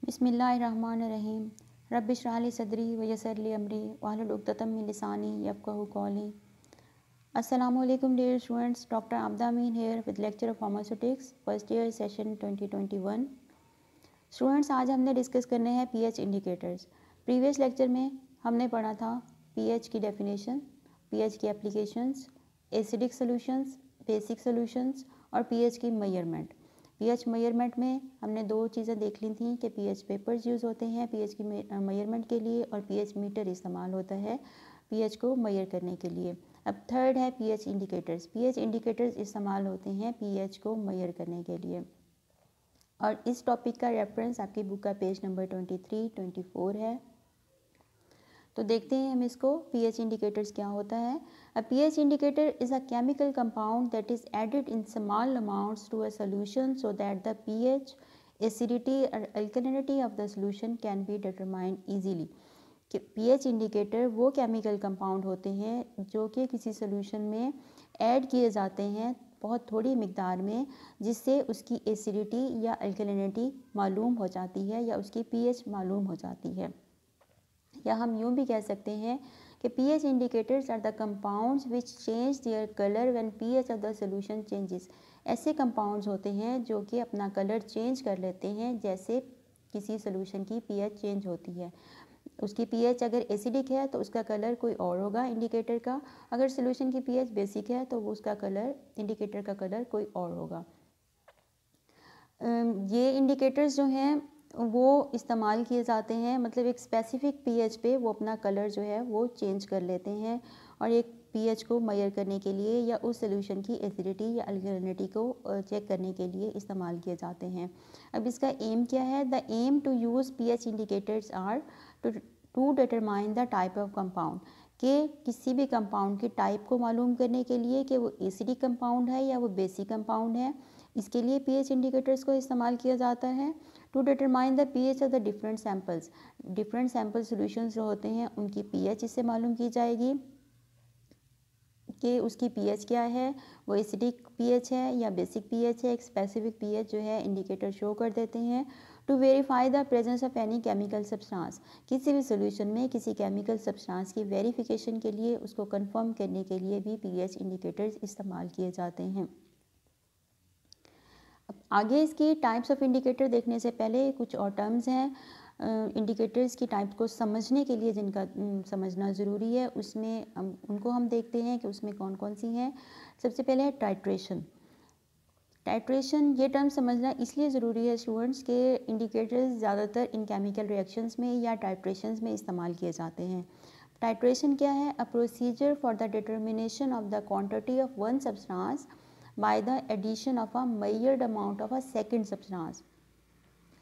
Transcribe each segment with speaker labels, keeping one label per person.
Speaker 1: बिस्मिल्लाहिर्रहमानिर्रहीम। रब्बि इश्रह ली सदरी व यस्सिर ली अमरी वाहलुल उक़दतम मिन लिसानी यफ़क़हू क़ौली। अस्सलामु अलैकुम dear students, doctor Abda Amin here with lecture of pharmaceutics first year session 2021। Students, आज हमने डिस्कस करने हैं पीएच इंडिकेटर्स। प्रीवियस लेक्चर में हमने पढ़ा था पीएच की डेफिनेशन, पीएच की applications, acidic solutions, basic solutions और पीएच की मेजरमेंट। पीएच मेजरमेंट में हमने दो चीज़ें देख ली थी कि पीएच पेपर्स यूज़ होते हैं पीएच की मेजरमेंट के लिए और पीएच मीटर इस्तेमाल होता है पीएच को मेजर करने के लिए। अब थर्ड है पीएच इंडिकेटर्स। पीएच इंडिकेटर्स इस्तेमाल होते हैं पीएच को मेजर करने के लिए। और इस टॉपिक का रेफरेंस आपकी बुक का पेज नंबर 23-24 है। तो देखते हैं हम इसको। पीएच इंडिकेटर्स क्या होता है। A pH indicator is a chemical compound that is added in small amounts to a solution so that the pH, acidity और alkalinity of the solution can be determined easily. कि pH indicator वो chemical compound होते हैं जो कि किसी solution में add किए जाते हैं बहुत थोड़ी मिकदार में, जिससे उसकी एसिडिटी या अल्कलिनिटी मालूम हो जाती है या उसकी पीएच मालूम हो जाती है। या हम यूँ भी कह सकते हैं कि pH indicators are the compounds which change their colour when pH of the solution changes. ऐसे कंपाउंड्स होते हैं जो कि अपना कलर चेंज कर लेते हैं जैसे किसी सॉल्यूशन की पीएच चेंज होती है। उसकी पीएच अगर एसिडिक है तो उसका कलर कोई और होगा इंडिकेटर का, अगर सॉल्यूशन की पीएच बेसिक है तो उसका कलर, इंडिकेटर का कलर कोई और होगा। ये इंडिकेटर्स जो हैं वो इस्तेमाल किए जाते हैं, मतलब एक स्पेसिफिक पीएच पे वो अपना कलर जो है वो चेंज कर लेते हैं और एक पीएच को मेजर करने के लिए या उस सॉल्यूशन की एसिडिटी या अल्कलिनिटी को चेक करने के लिए इस्तेमाल किए जाते हैं। अब इसका एम क्या है। The aim to use pH indicators are to determine the type of compound, कि किसी भी कंपाउंड की टाइप को मालूम करने के लिए कि वो एसिडिक कंपाउंड है या वो बेसिक कंपाउंड है, इसके लिए पीएच इंडिकेटर्स को इस्तेमाल किया जाता है। To determine the pH of the different samples, different sample solutions जो होते हैं उनकी पीएच इससे मालूम की जाएगी कि उसकी पीएच क्या है, वो एसिडिक पीएच है या बेसिक पीएच है। एक स्पेसिफिक पीएच जो है इंडिकेटर शो कर देते हैं। To verify the presence of any chemical substance, किसी भी सॉल्यूशन में किसी केमिकल सब्सटेंस की वेरिफिकेशन के लिए, उसको कंफर्म करने के लिए भी पीएच इंडिकेटर्स इस्तेमाल किए जाते हैं। अब आगे इसकी टाइप्स ऑफ इंडिकेटर देखने से पहले कुछ और टर्म्स हैं इंडिकेटर्स की टाइप को समझने के लिए जिनका समझना ज़रूरी है, उसमें उनको हम देखते हैं कि उसमें कौन कौन सी हैं। सबसे पहले है टाइट्रेशन। टाइट्रेशन ये टर्म समझना इसलिए ज़रूरी है स्टूडेंट्स के इंडिकेटर्स ज़्यादातर इन केमिकल रिएक्शंस में या टाइट्रेशंस में इस्तेमाल किए जाते हैं। टाइट्रेशन क्या है। A procedure for the determination of the quantity of one substance by the addition of a measured amount of a second substance.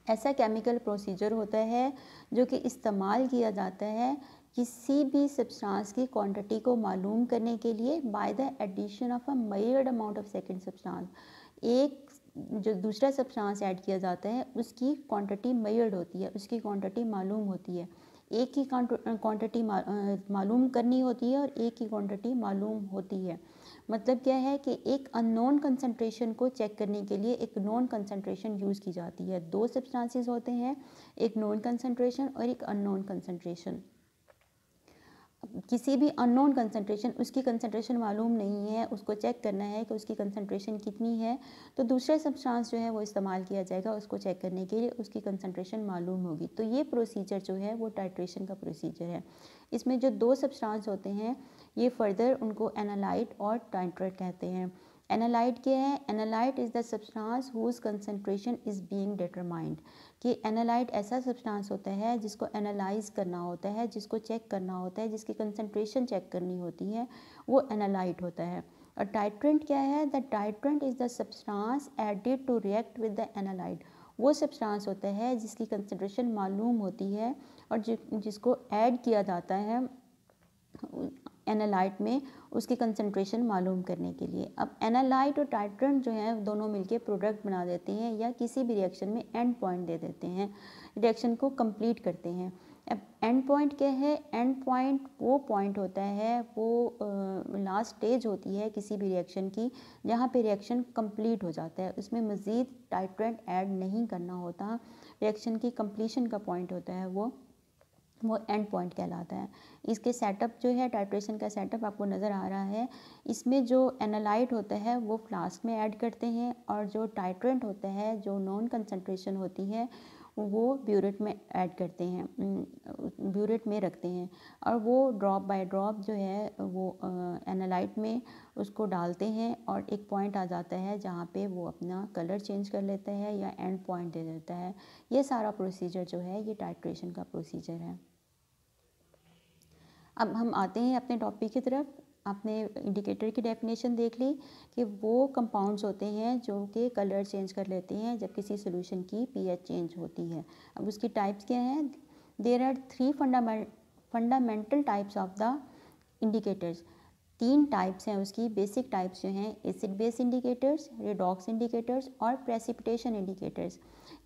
Speaker 1: ऐसा केमिकल प्रोसीजर होता है जो कि इस्तेमाल किया जाता है किसी भी सब्सटेंस की क्वांटिटी को मालूम करने के लिए by the addition of a measured amount of second substance. एक जो दूसरा सब्सटेंस ऐड किया जाता है उसकी क्वांटिटी मेजर्ड होती है, उसकी क्वांटिटी मालूम होती है। एक की क्वांटिटी मालूम करनी होती है और एक की क्वांटिटी मालूम होती है। मतलब क्या है कि एक अननोन कंसंट्रेशन को चेक करने के लिए एक नोन कंसंट्रेशन यूज़ की जाती है। दो सब्सटेंसेस होते हैं, एक नोन कंसंट्रेशन और एक अननोन कंसंट्रेशन। किसी भी अननोन कंसंट्रेशन, उसकी कंसंट्रेशन मालूम नहीं है, उसको चेक करना है कि उसकी कंसंट्रेशन कितनी है, तो दूसरा सब्सटेंस जो है वो इस्तेमाल किया जाएगा उसको चेक करने के लिए, उसकी कंसंट्रेशन मालूम होगी। तो ये प्रोसीजर जो है वो टाइट्रेशन का प्रोसीजर है। इसमें जो दो सब्सटेंस होते हैं ये फर्दर उनको एनालाइट और टाइट्रेट कहते हैं। एनालाइट क्या है। Analyte is the substance whose concentration is being determined, कि एनालाइट ऐसा सब्सटेंस होता है जिसको एनालाइज करना होता है, जिसको चेक करना होता है, जिसकी कंसंट्रेशन चेक करनी होती है, वो एनालाइट होता है। और टाइट्रेंट क्या है। The titrant is the substance added to react with the analyte, वो सब्सटेंस होता है जिसकी कंसंट्रेशन मालूम होती है और जिसको ऐड किया जाता है एनालाइट में उसकी कंसंट्रेशन मालूम करने के लिए। अब एनालाइट और टाइट्रेंट जो है दोनों मिलके प्रोडक्ट बना देते हैं या किसी भी रिएक्शन में एंड पॉइंट दे देते हैं, रिएक्शन को कंप्लीट करते हैं। अब एंड पॉइंट क्या है? एंड पॉइंट वो पॉइंट होता है, वो लास्ट स्टेज होती है किसी भी रिएक्शन की, जहाँ पे रिएक्शन कंप्लीट हो जाता है, उसमें मज़ीद टाइट्रेंट ऐड नहीं करना होता। रिएक्शन की कंप्लीशन का पॉइंट होता है वो एंड पॉइंट कहलाता है। इसके सेटअप जो है, टाइट्रेशन का सेटअप आपको नज़र आ रहा है। इसमें जो एनालाइट होता है वो फ्लास्क में ऐड करते हैं, और जो टाइट्रेंट होता है, जो नॉन कंसंट्रेशन होती है, वो ब्यूरेट में ऐड करते हैं, ब्यूरेट में रखते हैं, और वो ड्रॉप बाय ड्रॉप जो है वो एनालाइट में उसको डालते हैं, और एक पॉइंट आ जाता है जहाँ पे वो अपना कलर चेंज कर लेता है या एंड पॉइंट दे देता है। ये सारा प्रोसीजर जो है ये टाइट्रेशन का प्रोसीजर है। अब हम आते हैं अपने टॉपिक की तरफ। आपने इंडिकेटर की डेफिनेशन देख ली कि वो कंपाउंड्स होते हैं जो कि कलर चेंज कर लेते हैं जब किसी सोल्यूशन की पीएच चेंज होती है। अब उसकी टाइप्स क्या हैं? There are 3 fundamental types of the indicators. 3 types हैं उसकी, बेसिक टाइप्स जो हैं, acid base indicators, redox indicators और प्रेसिपिटेशन इंडिकेटर्स।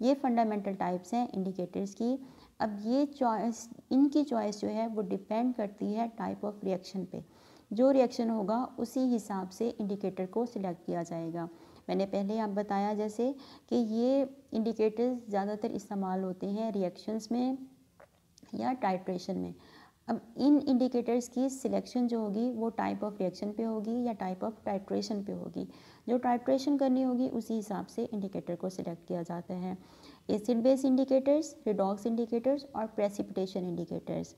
Speaker 1: ये फंडामेंटल टाइप्स हैं इंडिकेटर्स की। अब ये चॉइस, इनकी चॉइस जो है वो डिपेंड करती है टाइप ऑफ रिएक्शन पे। जो रिएक्शन होगा उसी हिसाब से इंडिकेटर को सिलेक्ट किया जाएगा। मैंने पहले आप बताया जैसे कि ये इंडिकेटर्स ज़्यादातर इस्तेमाल होते हैं रिएक्शंस में या टाइट्रेशन में। अब इन इंडिकेटर्स की सिलेक्शन जो होगी वो टाइप ऑफ रिएक्शन पे होगी या टाइप ऑफ टाइट्रेशन पे होगी। जो टाइट्रेशन करनी होगी उसी हिसाब से इंडिकेटर को सिलेक्ट किया जाता है। Acid base indicators, redox indicators और precipitation indicators.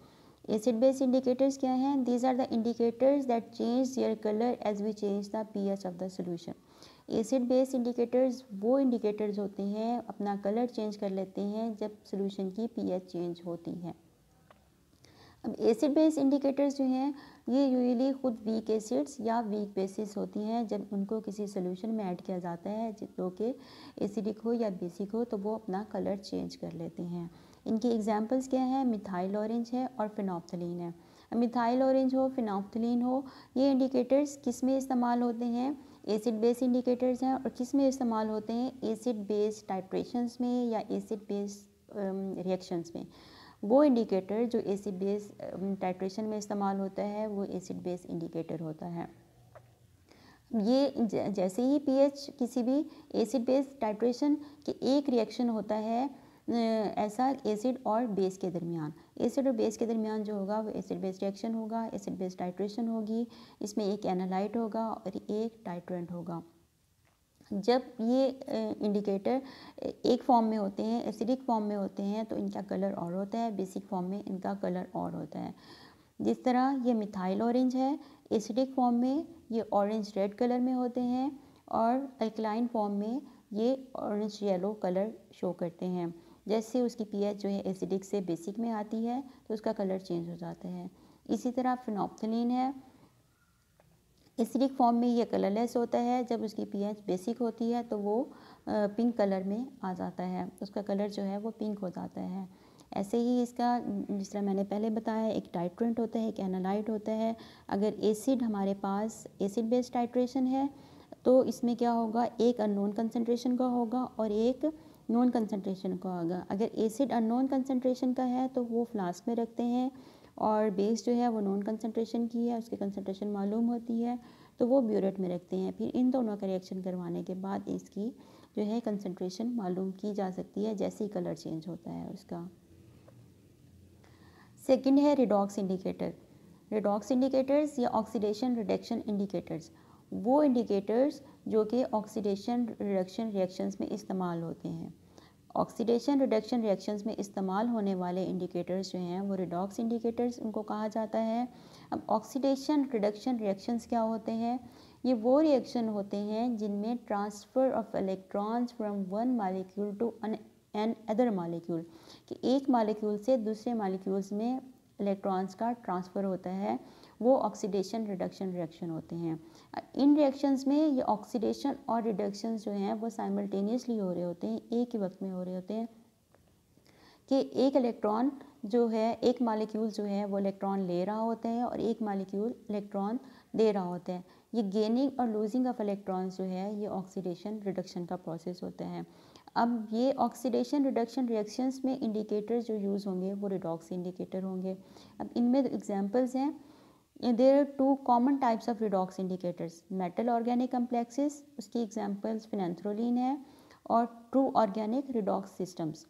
Speaker 1: Acid base indicators क्या हैं? These are the indicators that change their colour as we change the pH of the solution. Acid base indicators वो indicators होते हैं, अपना कलर चेंज कर लेते हैं जब सोल्यूशन की पीएच चेंज होती है। अब एसिड बेस इंडिकेटर्स जो हैं ये यूजुअली खुद वीक एसिड्स या वीक बेसिस होती हैं। जब उनको किसी सोल्यूशन में ऐड किया जाता है जो कि एसिडिक हो या बेसिक हो, तो वो अपना कलर चेंज कर लेते हैं। इनकी एग्जांपल्स क्या हैं? मिथाइल ऑरेंज है और फिनोप्थलीन है। मिथाइल ऑरेंज हो, फिनोप्थलीन हो, ये इंडिकेटर्स किस में इस्तेमाल होते हैं? एसिड बेस इंडिकेटर्स हैं। और किस में इस्तेमाल होते हैं? एसिड बेस टाइट्रेशंस में या एसिड बेस रिएक्शंस में। वो इंडिकेटर जो एसिड बेस टाइट्रेशन में इस्तेमाल होता है वो एसिड बेस इंडिकेटर होता है। ये जैसे ही पीएच किसी भी एसिड बेस टाइट्रेशन के एक रिएक्शन होता है ऐसा एसिड और बेस के दरमियान, एसिड और बेस के दरमियान जो होगा वो एसिड बेस रिएक्शन होगा, एसिड बेस टाइट्रेशन होगी। इसमें एक एनालाइट होगा और एक टाइट्रेंट होगा। जब ये इंडिकेटर एक फॉर्म में होते हैं, एसिडिक फॉर्म में होते हैं, तो इनका कलर और होता है, बेसिक फॉर्म में इनका कलर और होता है। जिस तरह ये मिथाइल ऑरेंज है, एसिडिक फॉर्म में ये ऑरेंज रेड कलर में होते हैं, और अल्कलाइन फॉर्म में ये ऑरेंज येलो कलर शो करते हैं। जैसे उसकी पीएच जो है एसिडिक से बेसिक में आती है तो उसका कलर चेंज हो जाता है। इसी तरह फिनोप्थलीन है, एसिडिक फॉर्म में ये कलरलेस होता है, जब उसकी पीएच बेसिक होती है तो वो पिंक कलर में आ जाता है, उसका कलर जो है वो पिंक हो जाता है। ऐसे ही इसका जिस तरह मैंने पहले बताया, एक टाइट्रेंट होता है, एक एनालाइट होता है। अगर एसिड हमारे पास एसिड बेस्ड टाइट्रेशन है तो इसमें क्या होगा? एक अननोन कंसंट्रेशन का होगा और एक नॉन कंसंट्रेशन का होगा। अगर एसिड अननोन कंसंट्रेशन का है तो वो फ्लास्क में रखते हैं, और बेस जो है वो नॉन कंसंट्रेशन की है, उसकी कंसंट्रेशन मालूम होती है तो वो ब्यूरेट में रखते हैं। फिर इन दोनों का रिएक्शन करवाने के बाद इसकी जो है कंसंट्रेशन मालूम की जा सकती है जैसे ही कलर चेंज होता है उसका। सेकंड है रिडॉक्स इंडिकेटर। रिडॉक्स इंडिकेटर्स या ऑक्सीडेशन रिडक्शन इंडिकेटर्स, वो इंडिकेटर्स जो कि ऑक्सीडेशन रिडक्शन रिएक्शंस में इस्तेमाल होते हैं। ऑक्सीडेशन रिडक्शन रिएक्शंस में इस्तेमाल होने वाले इंडिकेटर्स जो हैं वो रिडॉक्स इंडिकेटर्स उनको कहा जाता है। अब ऑक्सीडेशन रिडक्शन रिएक्शंस क्या होते हैं? ये वो रिएक्शन होते हैं जिनमें transfer of electrons from one molecule to another molecule, कि एक मॉलिक्यूल से दूसरे मॉलिक्यूल्स में इलेक्ट्रॉन्स का ट्रांसफ़र होता है, वो ऑक्सीडेशन रिडक्शन रिएक्शन होते हैं। इन रिएक्शंस में ये ऑक्सीडेशन और रिडक्शंस जो हैं वो साइमल्टेनियसली हो रहे होते हैं, एक ही वक्त में हो रहे होते हैं, कि एक इलेक्ट्रॉन जो है, एक मॉलिक्यूल जो है वो इलेक्ट्रॉन ले रहा होता है और एक मॉलिक्यूल इलेक्ट्रॉन दे रहा होता है। ये गेनिंग और लूजिंग ऑफ इलेक्ट्रॉन्स जो है ये ऑक्सीडेशन रिडक्शन का प्रोसेस होता है। अब ये ऑक्सीडेशन रिडक्शन रिएक्शंस में इंडिकेटर्स जो यूज़ होंगे वो रिडॉक्स इंडिकेटर होंगे। अब इनमें एग्जांपल्स हैं, there are 2 common types of redox indicators, metal organic complexes, उसकी एग्जांपल्स फिनेंथ्रोलिन है, और ट्रू ऑर्गेनिक रिडॉक्स सिस्टम्स,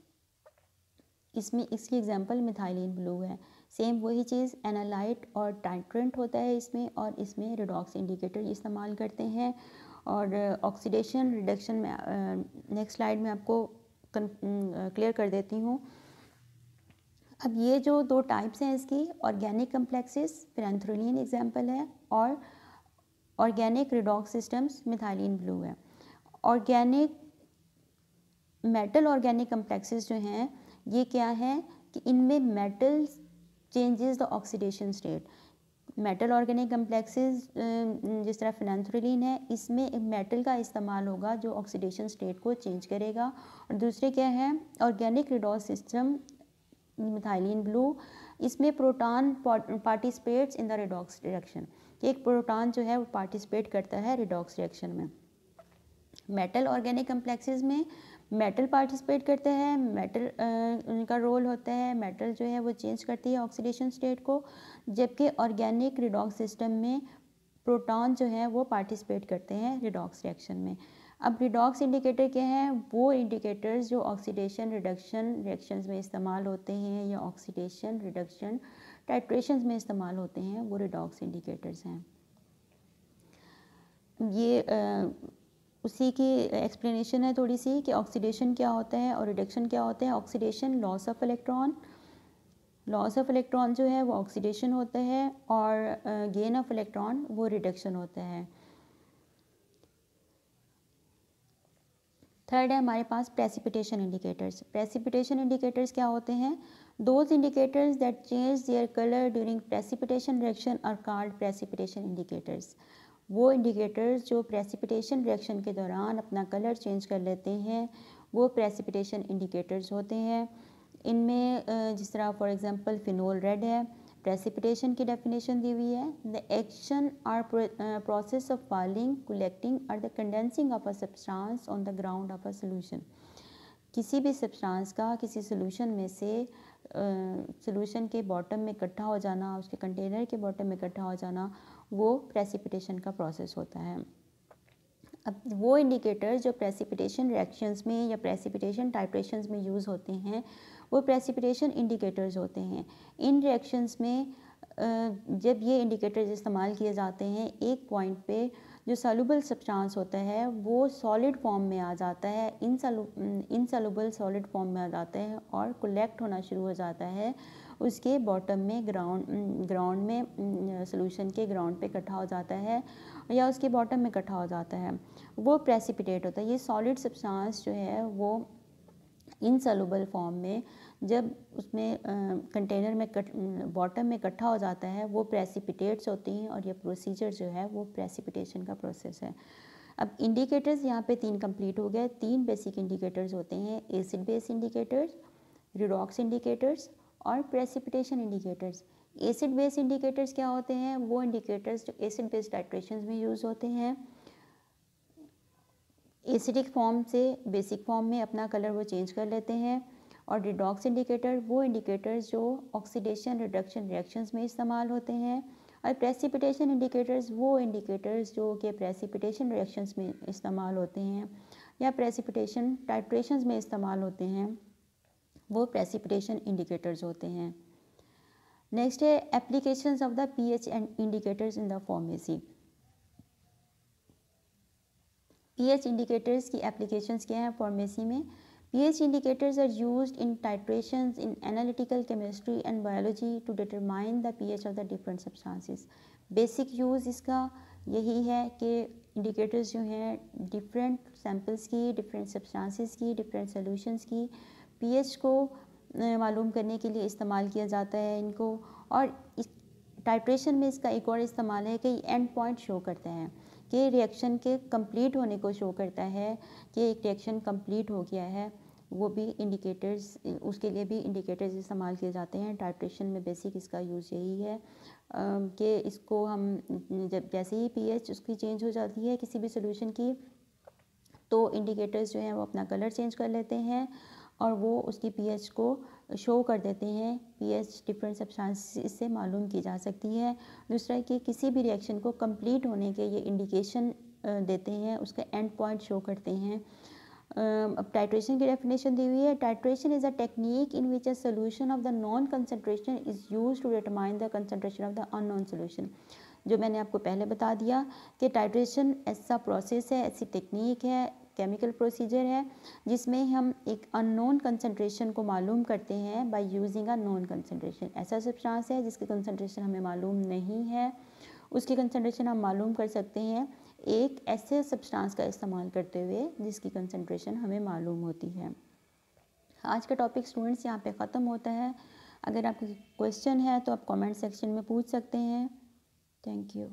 Speaker 1: इसमें इसकी एग्जांपल मिथाइलिन ब्लू है। सेम वही चीज़ एनालाइट और टाइट्रेंट होता है इसमें, और इसमें रिडॉक्स इंडिकेटर इस्तेमाल करते हैं। और ऑक्सीडेशन रिडक्शन में नेक्स्ट स्लाइड में आपको क्लियर कर देती हूँ। अब ये जो 2 टाइप्स हैं इसकी, ऑर्गेनिक कम्प्लेक्सेस फिनेंथ्रोलिन एग्जांपल है, और organic redox systems methylene blue है। ऑर्गेनिक मेटल ऑर्गेनिक कम्प्लेक्सेस जो हैं ये क्या है कि इनमें metal changes the oxidation state. Metal organic complexes जिस तरह फिनेंथ्रोलिन है, इसमें एक मेटल का इस्तेमाल होगा जो ऑक्सीडेशन स्टेट को चेंज करेगा। और दूसरे क्या है, organic redox system methylene blue, इसमें proton participates in the redox reaction, एक प्रोटॉन जो है वो पार्टिसिपेट करता है रिडॉक्स रिएक्शन में। मेटल ऑर्गेनिक कम्प्लेक्सेस में मेटल पार्टिसिपेट करते हैं, मेटल उनका रोल होता है, मेटल जो है वो चेंज करती है ऑक्सीडेशन स्टेट को, जबकि ऑर्गेनिक रिडॉक्स सिस्टम में प्रोटॉन जो है वो पार्टिसिपेट करते हैं रिडॉक्स रिएक्शन में। अब रिडॉक्स इंडिकेटर क्या हैं, वो इंडिकेटर्स जो ऑक्सीडेशन रिडक्शन रिएक्शंस में इस्तेमाल होते हैं या ऑक्सीडेशन रिडक्शन टाइट्रेशंस में इस्तेमाल होते हैं, वो रिडॉक्स इंडिकेटर्स हैं। ये उसी की एक्सप्लेनेशन है थोड़ी सी कि ऑक्सीडेशन क्या होता है और रिडक्शन क्या होता है। Oxidation loss of electron, loss of electron जो है वो ऑक्सीडेशन होता है, और गेन ऑफ इलेक्ट्रॉन वो रिडक्शन होता है। थर्ड है हमारे पास प्रेसिपिटेशन इंडिकेटर्स। प्रेसिपिटेशन इंडिकेटर्स क्या होते हैं, those indicators that change their colour during precipitation reaction are called precipitation indicators. वो इंडिकेटर्स जो प्रेसिपिटेशन रिएक्शन के दौरान अपना कलर चेंज कर लेते हैं वो प्रेसिपिटेशन इंडिकेटर्स होते हैं। इनमें जिस तरह फॉर एग्जांपल फिनोल रेड है, प्रेसिपिटेशन की डेफिनेशन दी हुई है, the action or process of falling collecting और the condensing of a substance on the ground of a solution. किसी भी सब्सटेंस का किसी सोल्यूशन में से सोल्यूशन के बॉटम में इकट्ठा हो जाना, उसके कंटेनर के बॉटम में इकट्ठा हो जाना, वो प्रेसिपिटेशन का प्रोसेस होता है। अब वो इंडिकेटर्स जो प्रेसिपिटेशन रिएक्शंस में या प्रेसिपिटेशन टाइट्रेशंस में यूज़ होते हैं वो प्रेसिपिटेशन इंडिकेटर्स होते हैं। इन रिएक्शंस में जब ये इंडिकेटर्स इस्तेमाल किए जाते हैं, एक पॉइंट पे जो सॉल्युबल सब्सटेंस होता है वो सॉलिड फॉर्म में आ जाता है, इनसॉल्युबल सॉलिड फॉर्म में आ जाता है और कलेक्ट होना शुरू हो जाता है उसके बॉटम में, ग्राउंड में, सोल्यूशन के ग्राउंड पे इकट्ठा हो जाता है या उसके बॉटम में इकट्ठा हो जाता है, वो प्रेसिपिटेट होता है। ये सॉलिड सब्सटेंस जो है वो इनसॉल्युबल फॉर्म में जब उसमें कंटेनर में बॉटम में इकट्ठा हो जाता है वो प्रेसिपिटेट्स होती हैं, और ये प्रोसीजर जो है वो प्रेसिपिटेशन का प्रोसेस है। अब इंडिकेटर्स यहाँ पे 3 कंप्लीट हो गए। 3 बेसिक इंडिकेटर्स होते हैं, acid base indicators, redox indicators और precipitation indicators. Acid base indicators क्या होते हैं, वो इंडिकेटर्स जो एसिड बेस टाइट्रेशंस में यूज़ होते हैं, एसिडिक फॉर्म से बेसिक फॉर्म में अपना कलर वो चेंज कर लेते हैं। और रिडॉक्स इंडिकेटर वो इंडिकेटर्स जो ऑक्सीडेशन रिडक्शन रिएक्शंस में इस्तेमाल होते हैं। और प्रेसिपिटेशन इंडिकेटर्स वो इंडिकेटर्स जो कि प्रेसिपिटेशन रिएक्शंस में इस्तेमाल होते हैं या प्रेसिपिटेशन टाइट्रेशंस में इस्तेमाल होते हैं, वो प्रेसिपिटेशन इंडिकेटर्स होते हैं। नेक्स्ट है applications of the pH and indicators in the pharmacy. PH indicators की एप्लीकेशंस क्या हैं फार्मेसी में। pH indicators are used in titrations in analytical chemistry and biology to determine the pH of the different substances. Basic use इसका यही है कि indicators जो हैं डिफरेंट सैम्पल्स की, डिफरेंट सब्सटेंसेस की, डिफरेंट सॉल्यूशंस की pH को मालूम करने के लिए इस्तेमाल किया जाता है इनको। और इस टाइट्रेशन में इसका एक और इस्तेमाल है कि एंड पॉइंट शो करता है कि रिएक्शन के कंप्लीट होने को शो करता है कि एक रिएक्शन कंप्लीट हो गया है। वो भी इंडिकेटर्स, उसके लिए भी इंडिकेटर्स इस्तेमाल किए जाते हैं। टाइट्रेशन में बेसिक इसका यूज़ यही है कि इसको हम जब जैसे ही पीएच उसकी चेंज हो जाती है किसी भी सोल्यूशन की, तो इंडिकेटर्स जो हैं वो अपना कलर चेंज कर लेते हैं और वो उसकी पीएच को शो कर देते हैं। पीएच डिफरेंट सब्सटेंसेस से मालूम की जा सकती है। दूसरा कि किसी भी रिएक्शन को कंप्लीट होने के ये इंडिकेशन देते हैं, उसका एंड पॉइंट शो करते हैं। अब टाइट्रेशन की डेफिनेशन दी हुई है। Titration is a technique in which a solution of the known concentration is use to determine the concentration of the unknown solution. जो मैंने आपको पहले बता दिया कि टाइट्रेशन ऐसा प्रोसेस है, ऐसी टेक्निक है, केमिकल प्रोसीजर है जिसमें हम एक अननोन कंसनट्रेशन को मालूम करते हैं by using a known concentration. ऐसा सब्सटेंस है जिसकी कंसनट्रेशन हमें मालूम नहीं है, उसकी कंसनट्रेशन हम मालूम कर सकते हैं एक ऐसे सब्सटेंस का इस्तेमाल करते हुए जिसकी कंसनट्रेशन हमें मालूम होती है। आज का टॉपिक स्टूडेंट्स यहाँ पे ख़त्म होता है। अगर आपको क्वेश्चन है तो आप कमेंट सेक्शन में पूछ सकते हैं। Thank you.